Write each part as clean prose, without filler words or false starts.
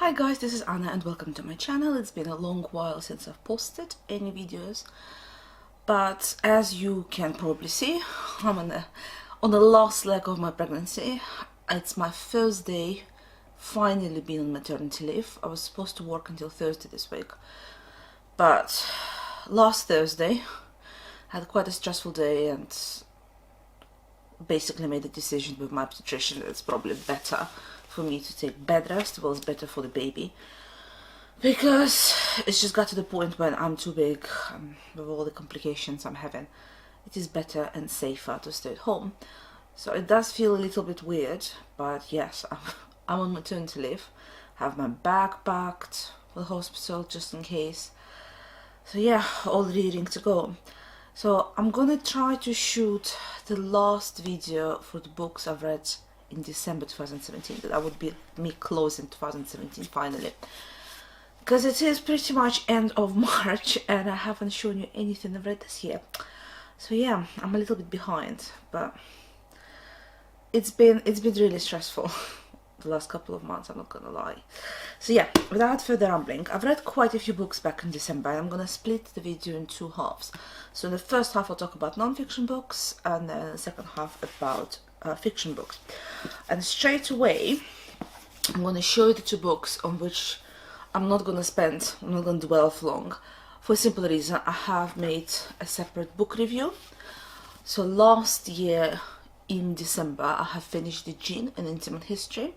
Hi guys, this is Anna and welcome to my channel. It's been a long while since I've posted any videos, but as you can probably see, I'm on the last leg of my pregnancy. It's my first day finally being on maternity leave. I was supposed to work until Thursday this week, but last Thursday I had quite a stressful day and basically made a decision with my obstetrician that it's probably better for me to take bed rest. Well, it's better for the baby because it's just got to the point when I'm too big, with all the complications I'm having. It is better and safer to stay at home. So it does feel a little bit weird, but yes, I'm on maternity leave. I have my bag packed for the hospital just in case. So yeah, all ready to go. So I'm gonna try to shoot the last video for the books I've read in December 2017. That would be me closing 2017 finally, because it is pretty much end of March and I haven't shown you anything I've read this year. So yeah, I'm a little bit behind, but it's been really stressful the last couple of months, I'm not gonna lie. So yeah, without further rambling, I've read quite a few books back in December and I'm gonna split the video in two halves. So in the first half I'll talk about non-fiction books and then the second half about fiction books. And straight away I'm going to show you the two books on which I'm not going to dwell for long, for a simple reason. I have made a separate book review. So last year in December I have finished The Gene, An Intimate History,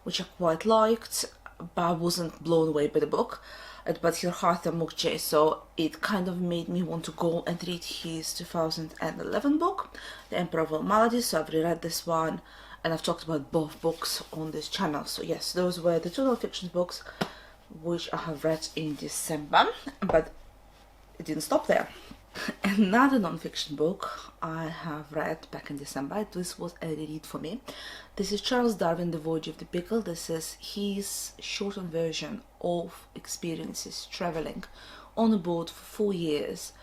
which I quite liked, but I wasn't blown away by the book. But Hirhartha Mukherjee, so it kind of made me want to go and read his 2011 book, The Emperor of All Maladies. So I've reread this one and I've talked about both books on this channel. So yes, those were the two non-fiction books which I have read in December, but it didn't stop there. Another non-fiction book I have read back in December. This was a reread for me. This is Charles Darwin, The Voyage of the Beagle. This is his shortened version of experiences traveling on a boat for 4 years,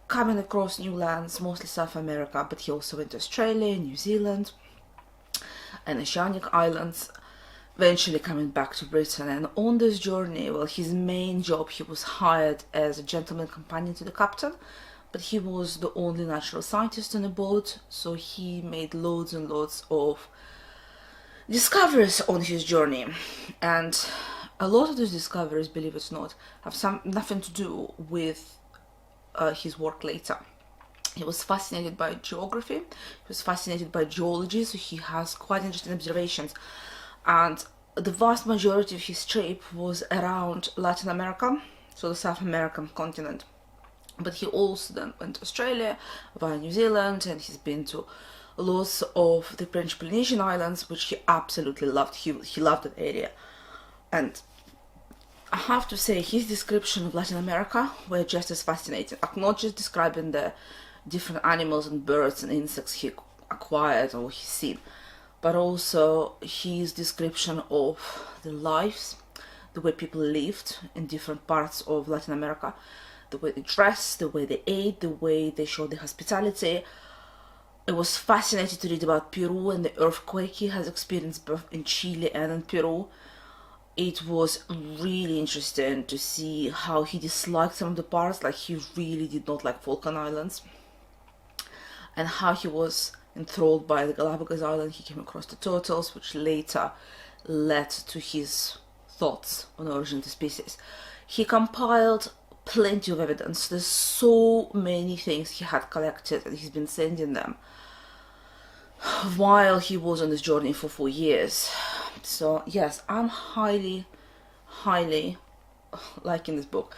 coming across new lands, mostly South America, but he also went to Australia, New Zealand and Oceanic Islands, eventually coming back to Britain. And on this journey, well, his main job, he was hired as a gentleman companion to the captain, but he was the only natural scientist on the boat, so he made loads and loads of discoveries on his journey. And a lot of those discoveries, believe it or not, have nothing to do with his work later. He was fascinated by geography, he was fascinated by geology, so he has quite interesting observations. And the vast majority of his trip was around Latin America, so the South American continent. But he also then went to Australia, via New Zealand, and he's been to lots of the French Polynesian Islands, which he absolutely loved. He loved that area. And I have to say, his description of Latin America were just as fascinating. Like, not just describing the different animals and birds and insects he acquired or he's seen, but also his description of the lives, the way people lived in different parts of Latin America, the way they dressed, the way they ate, the way they showed their hospitality. It was fascinating to read about Peru and the earthquake he has experienced both in Chile and in Peru. It was really interesting to see how he disliked some of the parts, like he really did not like Falkland Islands, and how he was enthralled by the Galapagos Island. He came across the turtles, which later led to his thoughts on the origin of the species. He compiled plenty of evidence. There's so many things he had collected and he's been sending them while he was on this journey for 4 years. So yes, I'm highly liking this book.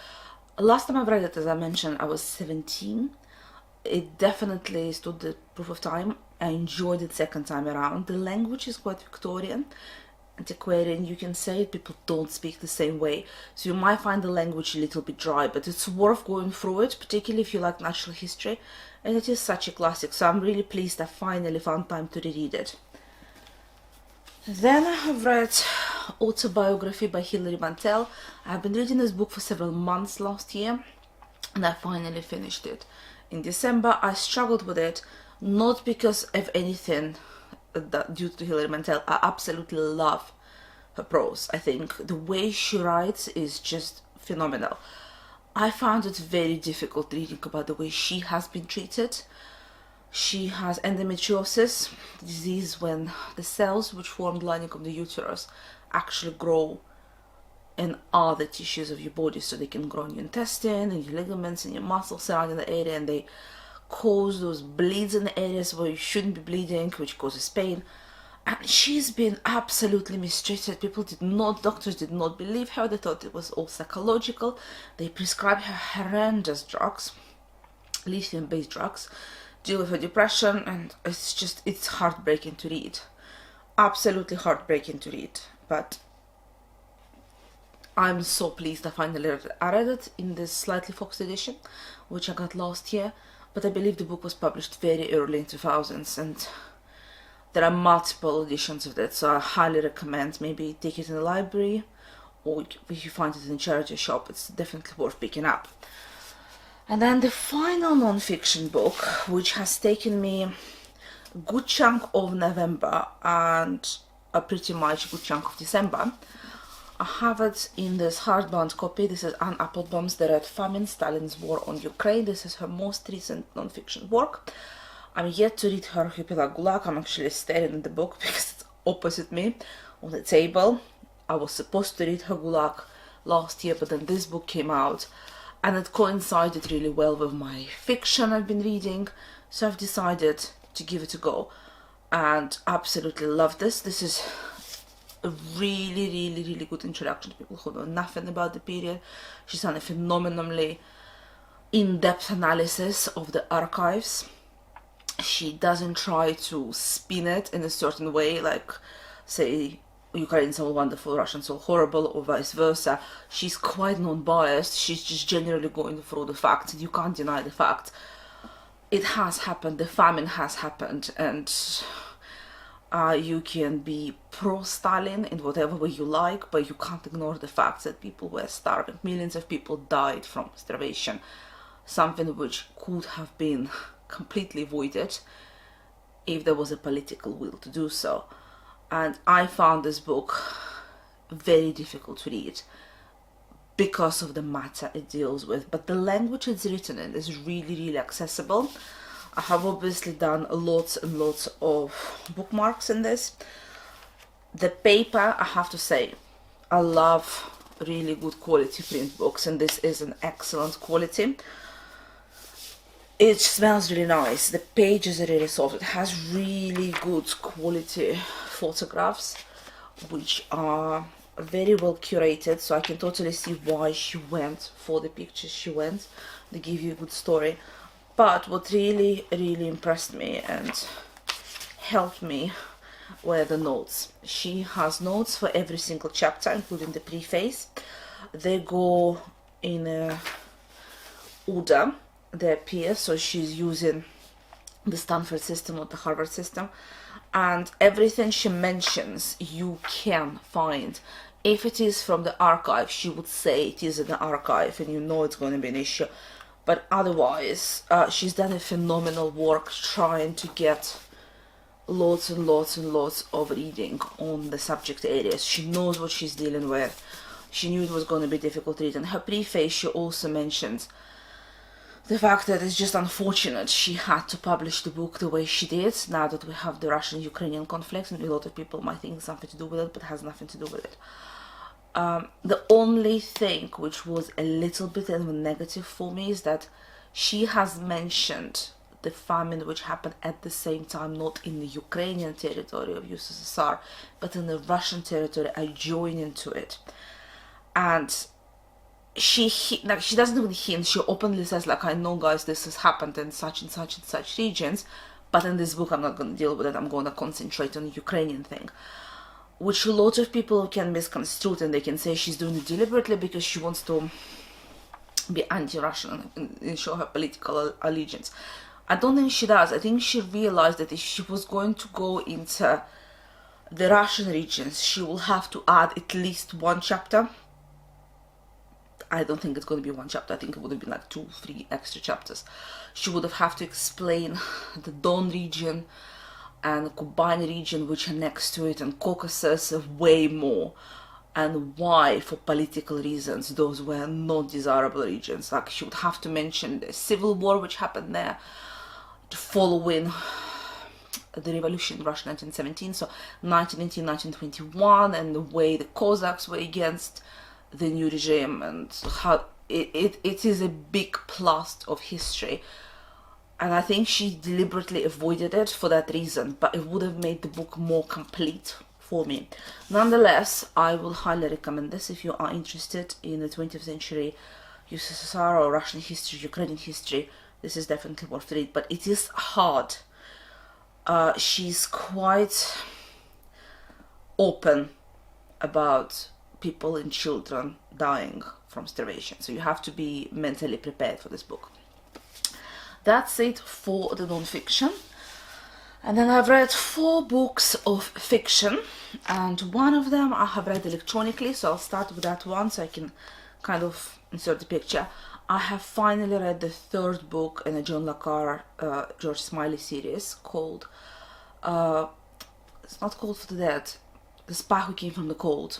Last time I read it, as I mentioned, I was 17. It definitely stood the proof of time. I enjoyed it second time around. The language is quite Victorian, antiquarian, you can say. People don't speak the same way, so you might find the language a little bit dry, but it's worth going through it, particularly if you like natural history, and it is such a classic. So I'm really pleased I finally found time to reread it. Then I have read Autobiography by Hilary Mantel. I've been reading this book for several months last year and I finally finished it in December. I struggled with it, not because of anything due to Hilary Mantel. I absolutely love her prose. I think the way she writes is just phenomenal. I found it very difficult reading about the way she has been treated. She has endometriosis, disease when the cells which form the lining of the uterus actually grow in other tissues of your body, so they can grow in your intestine and your ligaments and your muscles surrounding the area, and they cause those bleeds in the areas where you shouldn't be bleeding, which causes pain. And she's been absolutely mistreated. Doctors did not believe her. They thought it was all psychological. They prescribed her horrendous drugs, lithium-based drugs, deal with her depression, and it's heartbreaking to read. Absolutely heartbreaking to read. But I'm so pleased I finally read it in this slightly foxed edition, which I got last year. But I believe the book was published very early in 2000s, and there are multiple editions of that, so I highly recommend maybe take it in the library, or if you find it in a charity shop, it's definitely worth picking up. And then the final non-fiction book, which has taken me a good chunk of November and a pretty much good chunk of December. I have it in this hardbound copy. This is Anne Applebaum's The Red Famine, Stalins War on Ukraine. This is her most recent non-fiction work. I'm yet to read her Archipelago Gulag. I'm actually staring at the book because it's opposite me on the table. I was supposed to read her Gulag last year, but then this book came out and it coincided really well with my fiction I've been reading, so I've decided to give it a go and absolutely love this. This is a really good introduction to people who know nothing about the period. She's done a phenomenally in-depth analysis of the archives. She doesn't try to spin it in a certain way, like say Ukrainians are all wonderful, Russians are all horrible, or vice versa. She's quite non-biased. She's just generally going through the facts, and you can't deny the fact. It has happened, the famine has happened, and you can be pro-Stalin in whatever way you like, but you can't ignore the fact that people were starving. Millions of people died from starvation, something which could have been completely avoided if there was a political will to do so. And I found this book very difficult to read because of the matter it deals with, but the language it's written in is really accessible. I have obviously done lots and lots of bookmarks in this. The paper, I have to say, I love really good quality print books, and this is an excellent quality. It smells really nice. The pages are really soft. It has really good quality photographs, which are very well curated, so I can totally see why she went for the pictures she went. They give you a good story. But what really impressed me and helped me were the notes. She has notes for every single chapter, including the preface. They go in a order they appear, so she's using the Stanford system or the Harvard system, and everything she mentions you can find. If it is from the archive, she would say it is in the archive, and you know it's going to be an issue. But otherwise, she's done a phenomenal work trying to get lots and lots of reading on the subject areas. She knows what she's dealing with. She knew it was going to be difficult reading. Her preface, she also mentions the fact that it's just unfortunate she had to publish the book the way she did, now that we have the Russian-Ukrainian conflict, and a lot of people might think something to do with it, but has nothing to do with it. The only thing which was a little bit of a negative for me is that she has mentioned the famine which happened at the same time, not in the Ukrainian territory of USSR, but in the Russian territory adjoining to it. And she doesn't even hint, she openly says, like, I know guys, this has happened in such and such and such regions, but in this book I'm not going to deal with it, I'm going to concentrate on the Ukrainian thing. Which a lot of people can misconstrue, and they can say she's doing it deliberately because she wants to be anti-Russian and show her political allegiance. I don't think she does. I think she realized that if she was going to go into the Russian regions, she will have to add at least one chapter. I don't think it's going to be one chapter. I think it would have been like 2-3 extra chapters. She would have to explain the Don region, and Kuban region, which are next to it, and Caucasus, way more. And why, for political reasons, those were not desirable regions. Like, she would have to mention the civil war which happened there following the revolution in Russia 1917, so 1918, 1921, and the way the Cossacks were against the new regime, and how it is a big plast of history. And I think she deliberately avoided it for that reason, but it would have made the book more complete for me. Nonetheless, I will highly recommend this if you are interested in the 20th century USSR or Russian history, Ukrainian history. This is definitely worth reading, but it is hard. She's quite open about people and children dying from starvation, so you have to be mentally prepared for this book. That's it for the non-fiction. And then I've read 4 books of fiction, and one of them I have read electronically, so I'll start with that one so I can kind of insert the picture. I have finally read the 3rd book in a John le Carre, George Smiley series called, it's not Cold for the Dead, The Spy Who Came from the Cold.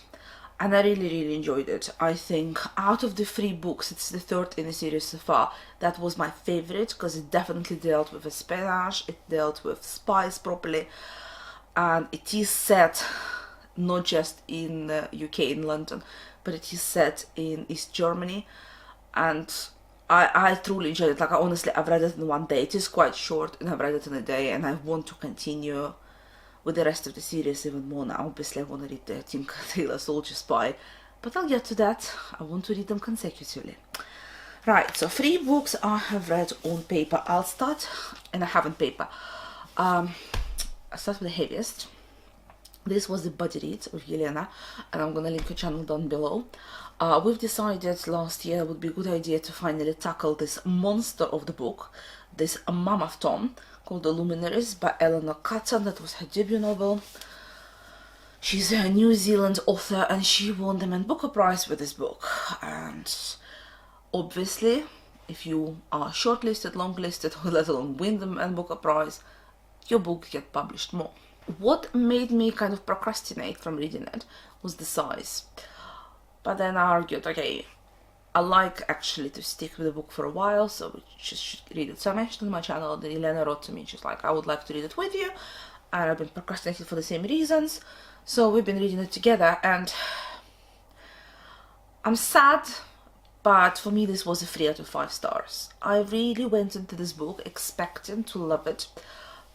And I really enjoyed it. I think out of the 3 books, it's the 3rd in the series so far, that was my favorite, because it definitely dealt with espionage, it dealt with spies properly, and it is set not just in the UK, in London, but it is set in East Germany, and I truly enjoyed it. Like, honestly, I've read it in one day. It is quite short, and I've read it in a day, and I want to continue with the rest of the series even more now. Obviously, I want to read the Tinker Tailor Soldier Spy, but I'll get to that. I want to read them consecutively. Right, so 3 books I have read on paper. I'll start, and I haven't paper. I'll start with the heaviest. This was the Body Read of Yelena, and I'm gonna link her channel down below. We've decided last year it would be a good idea to finally tackle this monster of the book, this mammoth tome, called The Luminaries by Eleanor Catton. That was her debut novel. She's a New Zealand author, and she won the Man Booker Prize with this book. And obviously, if you are shortlisted, longlisted, or let alone win the Man Booker Prize, your book gets published more. What made me kind of procrastinate from reading it was the size. But then I argued, okay, I like actually to stick with the book for a while, so we just should read it. So I mentioned on my channel that Elena wrote to me, she's like, I would like to read it with you, and I've been procrastinating for the same reasons, so we've been reading it together, and I'm sad, but for me this was a 3 out of 5 stars. I really went into this book expecting to love it,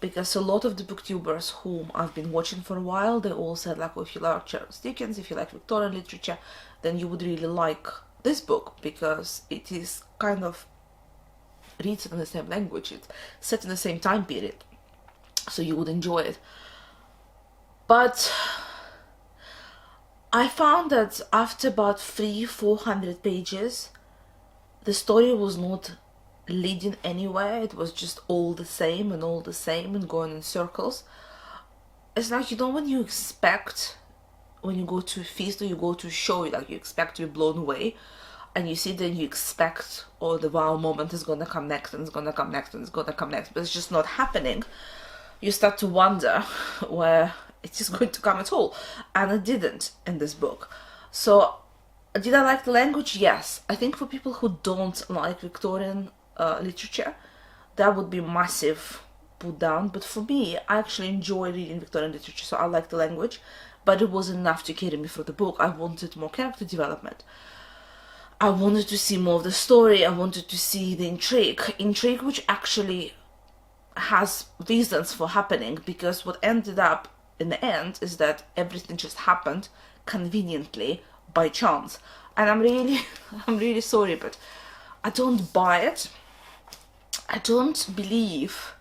because a lot of the booktubers whom I've been watching for a while, they all said, like, well, if you like Charles Dickens, if you like Victorian literature, then you would really like this book, because it is kind of written in the same language, it's set in the same time period, so you would enjoy it. But I found that after about 300-400 pages, the story was not leading anywhere. It was just all the same and going in circles. It's like, you know, when you expect, when you go to a feast or you go to a show, like, you expect to be blown away, and you sit there and you expect, oh, the wow moment is gonna come next, and it's gonna come next, and it's gonna come next, but it's just not happening. You start to wonder where it is going to come at all, and it didn't in this book. So, did I like the language? Yes. I think for people who don't like Victorian literature, that would be massive put down, but for me, I actually enjoy reading Victorian literature, so I like the language, but it was enough to carry me through the book. I wanted more character development. I wanted to see more of the story. I wanted to see the intrigue which actually has reasons for happening, because what ended up in the end is that everything just happened conveniently by chance. And I'm really sorry, but I don't buy it. I don't believe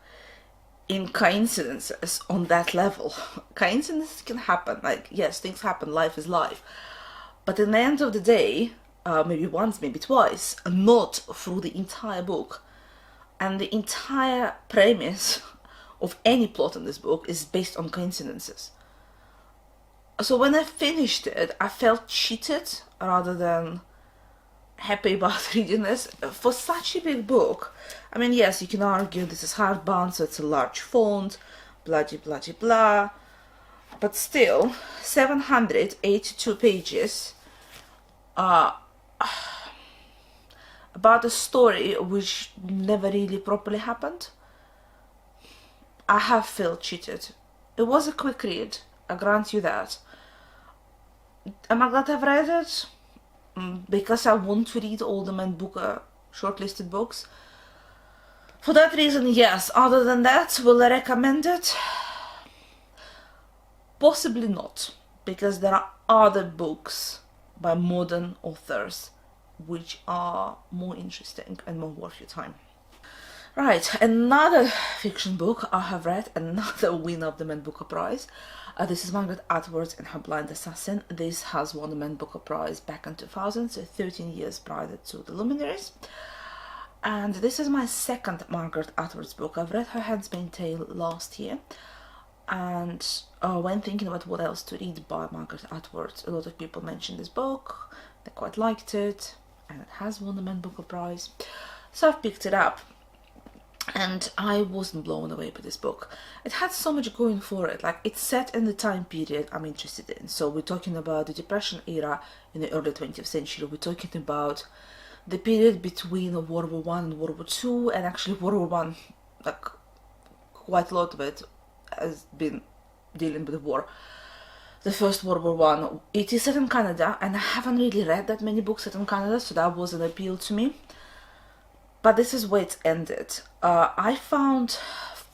in coincidences on that level. Coincidences can happen, like, yes, things happen, life is life, but in the end of the day, maybe once, maybe twice, not through the entire book. And the entire premise of any plot in this book is based on coincidences. So when I finished it, I felt cheated rather than happy about reading this. For such a big book, I mean, yes, you can argue this is hardbound, so it's a large font, blah blah blah. But still, 782 pages about a story which never really properly happened. I have felt cheated. It was a quick read, I grant you that. Am I glad I've read it? Because I want to read all the Man Booker shortlisted books. For that reason, yes. Other than that, will I recommend it? Possibly not, because there are other books by modern authors which are more interesting and more worth your time. Right, another fiction book I have read, another winner of the Man Booker Prize. This is Margaret Atwood and Her Blind Assassin. This has won the Man Booker Prize back in 2000, so 13 years prior to the Luminaries. And this is my second Margaret Atwood's book. I've read Her Handmaid's Tale last year, and when thinking about what else to read by Margaret Atwood, a lot of people mentioned this book, they quite liked it, and it has won the Man Booker Prize. So I've picked it up. And I wasn't blown away by this book. It had so much going for it. Like, it's set in the time period I'm interested in. So we're talking about the Depression era in the early 20th century. We're talking about the period between World War One and World War Two. And actually World War One, like, quite a lot of it has been dealing with the war. The first World War One. It is set in Canada, and I haven't really read that many books set in Canada, so that was an appeal to me. But this is where it ended. I found,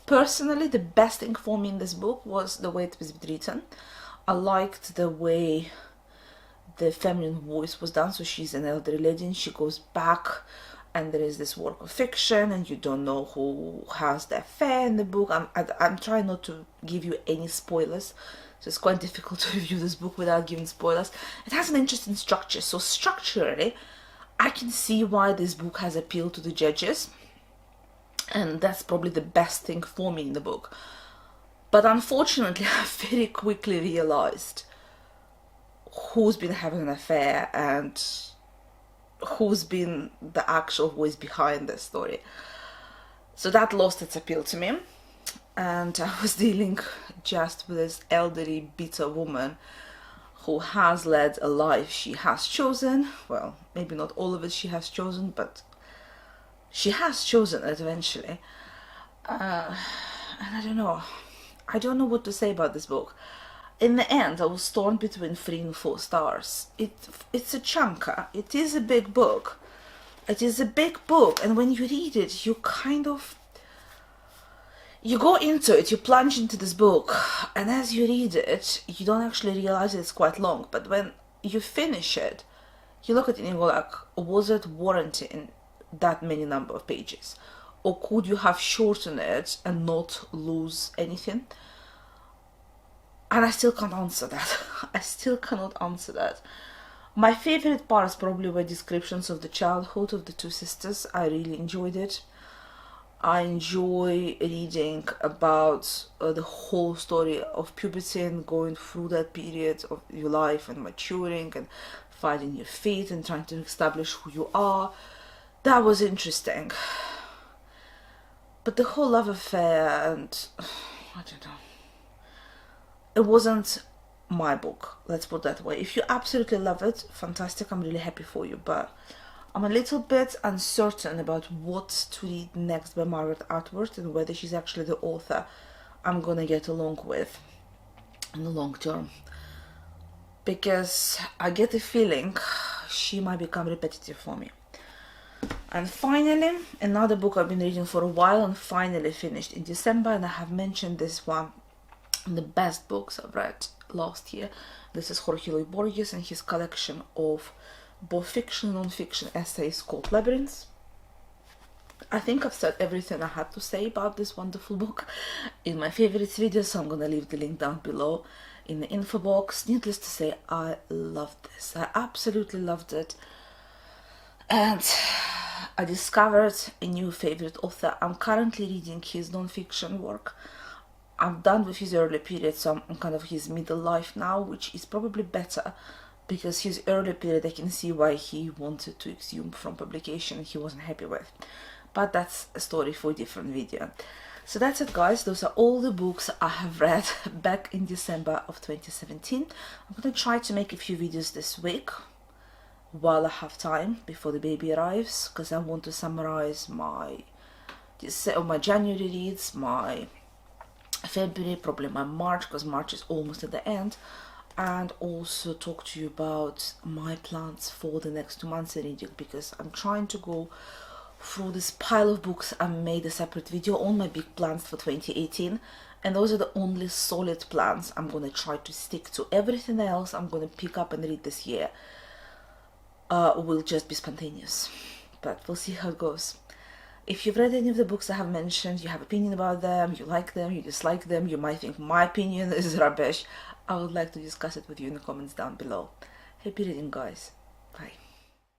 personally, the best thing for me in this book was the way it was written. I liked the way the feminine voice was done. So she's an elderly lady and she goes back, and there is this work of fiction, and you don't know who has the affair in the book. I'm trying not to give you any spoilers. So it's quite difficult to review this book without giving spoilers. It has an interesting structure. So structurally, I can see why this book has appealed to the judges, and that's probably the best thing for me in the book. But unfortunately, I very quickly realized who's been having an affair and who's been the actual voice behind this story. So that lost its appeal to me, and I was dealing just with this elderly, bitter woman who has led a life she has chosen. Well, maybe not all of it she has chosen, but she has chosen it eventually. And I don't know what to say about this book. In the end, I was torn between 3 and 4 stars. It's a chunker. It is a big book. It is a big book, and when you read it, you go into it, you plunge into this book, and as you read it, you don't actually realize it's quite long. But when you finish it, you look at it and you go like, was it warranting that many number of pages? Or could you have shortened it and not lose anything? And I still can't answer that. I still cannot answer that. My favorite parts probably were descriptions of the childhood of the 2 sisters. I really enjoyed it. I enjoy reading about the whole story of puberty and going through that period of your life and maturing and finding your feet and trying to establish who you are. That was interesting. But the whole love affair and I don't know. It wasn't my book, let's put it that way. If you absolutely love it, fantastic, I'm really happy for you. But I'm a little bit uncertain about what to read next by Margaret Atwood and whether she's actually the author I'm gonna get along with in the long term. Because I get the feeling she might become repetitive for me. And finally, another book I've been reading for a while and finally finished in December, and I have mentioned this one in the best books I've read last year. This is Jorge Luis Borges and his collection of both fiction and non-fiction essays called Labyrinths. I think I've said everything I had to say about this wonderful book in my favorites video, so I'm gonna leave the link down below in the info box. Needless to say, I loved this. I absolutely loved it. And I discovered a new favorite author. I'm currently reading his non-fiction work. I'm done with his early period, so I'm kind of his middle life now, which is probably better, because his early period I can see why he wanted to exhume from publication he wasn't happy with. But that's a story for a different video. So that's it, guys. Those are all the books I have read back in December of 2017. I'm going to try to make a few videos this week while I have time before the baby arrives, because I want to summarize my January reads, my February, probably my March, because March is almost at the end, and also talk to you about my plans for the next 2 months in reading, because I'm trying to go through this pile of books. I made a separate video on my big plans for 2018, and those are the only solid plans. I'm going to try to stick to. Everything else I'm going to pick up and read this year will just be spontaneous, but we'll see how it goes. If you've read any of the books I have mentioned, you have opinion about them, you like them, you dislike them, you might think my opinion is rubbish, I would like to discuss it with you in the comments down below. Happy reading, guys. Bye.